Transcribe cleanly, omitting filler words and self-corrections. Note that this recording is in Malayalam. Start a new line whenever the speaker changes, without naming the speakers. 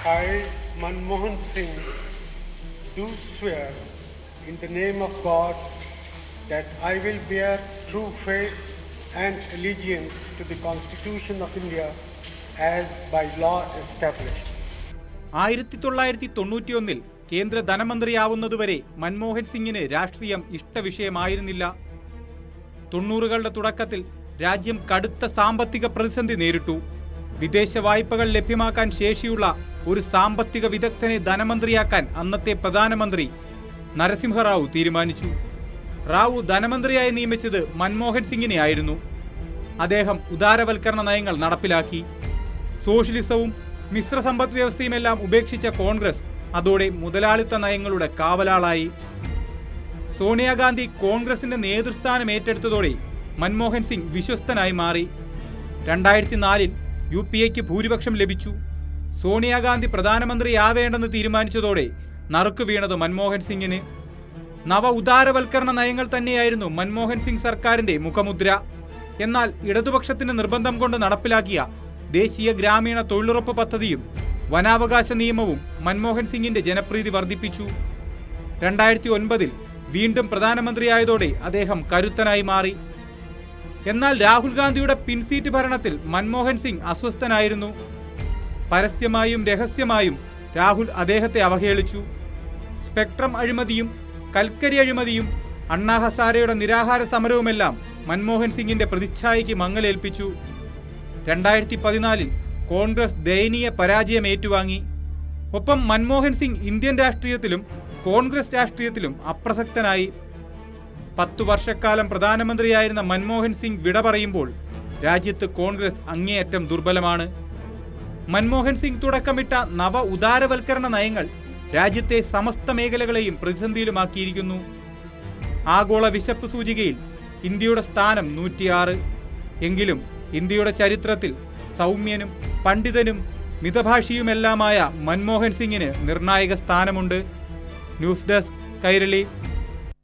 I, Manmohan Singh, do swear in the name of God that I will bear true faith and allegiance to the Constitution of India as by law established.
1991-ൽ കേന്ദ്ര ധനമന്ത്രിയാവുന്നതുവരെ മൻമോഹൻ സിംഗിന് രാഷ്ട്രീയം ഇഷ്ടവിഷയമായിരുന്നില്ല. 90കളുടെ തുടക്കത്തിൽ രാജ്യം കടുത്ത സാമ്പത്തിക പ്രതിസന്ധി നേരിട്ടു. വിദേശ വായ്പകൾ ലഭ്യമാക്കാൻ ശേഷിയുള്ള ഒരു സാമ്പത്തിക വിദഗ്ധനെ ധനമന്ത്രിയാക്കാൻ അന്നത്തെ പ്രധാനമന്ത്രി നരസിംഹറാവു തീരുമാനിച്ചു. റാവു ധനമന്ത്രിയായി നിയമിച്ചത് മൻമോഹൻ സിംഗിനെ ആയിരുന്നു. അദ്ദേഹം ഉദാരവൽക്കരണ നയങ്ങൾ നടപ്പിലാക്കി. സോഷ്യലിസവും മിശ്ര സമ്പദ് വ്യവസ്ഥയുമെല്ലാം ഉപേക്ഷിച്ച കോൺഗ്രസ് അതോടെ മുതലാളിത്ത നയങ്ങളുടെ കാവലാളായി. സോണിയാഗാന്ധി കോൺഗ്രസിന്റെ നേതൃസ്ഥാനം ഏറ്റെടുത്തതോടെ മൻമോഹൻ സിംഗ് വിശ്വസ്തനായി മാറി. 2004-ൽ UPAക്ക് ഭൂരിപക്ഷം ലഭിച്ചു. സോണിയാഗാന്ധി പ്രധാനമന്ത്രിയാവേണ്ടെന്ന് തീരുമാനിച്ചതോടെ നറുക്കു വീണത് മൻമോഹൻ സിംഗിന്. നവ ഉദാരവൽക്കരണ നയങ്ങൾ തന്നെയായിരുന്നു മൻമോഹൻ സിംഗ് സർക്കാരിന്റെ മുഖമുദ്ര. എന്നാൽ ഇടതുപക്ഷത്തിന്റെ നിർബന്ധം കൊണ്ട് നടപ്പിലാക്കിയ ദേശീയ ഗ്രാമീണ തൊഴിലുറപ്പ് പദ്ധതിയും വനാവകാശ നിയമവും മൻമോഹൻ സിംഗിന്റെ ജനപ്രീതി വർദ്ധിപ്പിച്ചു. 2009-ൽ വീണ്ടും പ്രധാനമന്ത്രിയായതോടെ അദ്ദേഹം കരുത്തനായി മാറി. എന്നാൽ രാഹുൽ ഗാന്ധിയുടെ പിൻസീറ്റ് ഭരണത്തിൽ മൻമോഹൻ സിംഗ് അസ്വസ്ഥനായിരുന്നു. പരസ്യമായും രഹസ്യമായും രാഹുൽ അദ്ദേഹത്തെ അവഹേളിച്ചു. സ്പെക്ട്രം അഴിമതിയും കൽക്കരി അഴിമതിയും അണ്ണാ ഹസാരെയുടെ നിരാഹാര സമരവുമെല്ലാം മൻമോഹൻ സിംഗിന്റെ പ്രതിച്ഛായയ്ക്ക് മങ്ങലേൽപ്പിച്ചു. 2014-ൽ കോൺഗ്രസ് ദയനീയ പരാജയം ഏറ്റുവാങ്ങി. ഒപ്പം മൻമോഹൻ സിംഗ് ഇന്ത്യൻ രാഷ്ട്രീയത്തിലും കോൺഗ്രസ് രാഷ്ട്രീയത്തിലും അപ്രസക്തനായി. 10 വർഷക്കാലം പ്രധാനമന്ത്രിയായിരുന്ന മൻമോഹൻ സിംഗ് വിട പറയുമ്പോൾ രാജ്യത്ത് കോൺഗ്രസ് അങ്ങേയറ്റം ദുർബലമാണ്. മൻമോഹൻ സിംഗ് തുടക്കമിട്ട നവ ഉദാരവൽക്കരണ നയങ്ങൾ രാജ്യത്തെ സമസ്ത മേഖലകളെയും പ്രതിസന്ധിയിലുമാക്കിയിരിക്കുന്നു. ആഗോള വിശപ്പ് സൂചികയിൽ ഇന്ത്യയുടെ സ്ഥാനം 106. എങ്കിലും ഇന്ത്യയുടെ ചരിത്രത്തിൽ സൗമ്യനും പണ്ഡിതനും മിതഭാഷിയുമെല്ലാമായ മൻമോഹൻ സിംഗിന് നിർണായക സ്ഥാനമുണ്ട്. News desk, Kairali.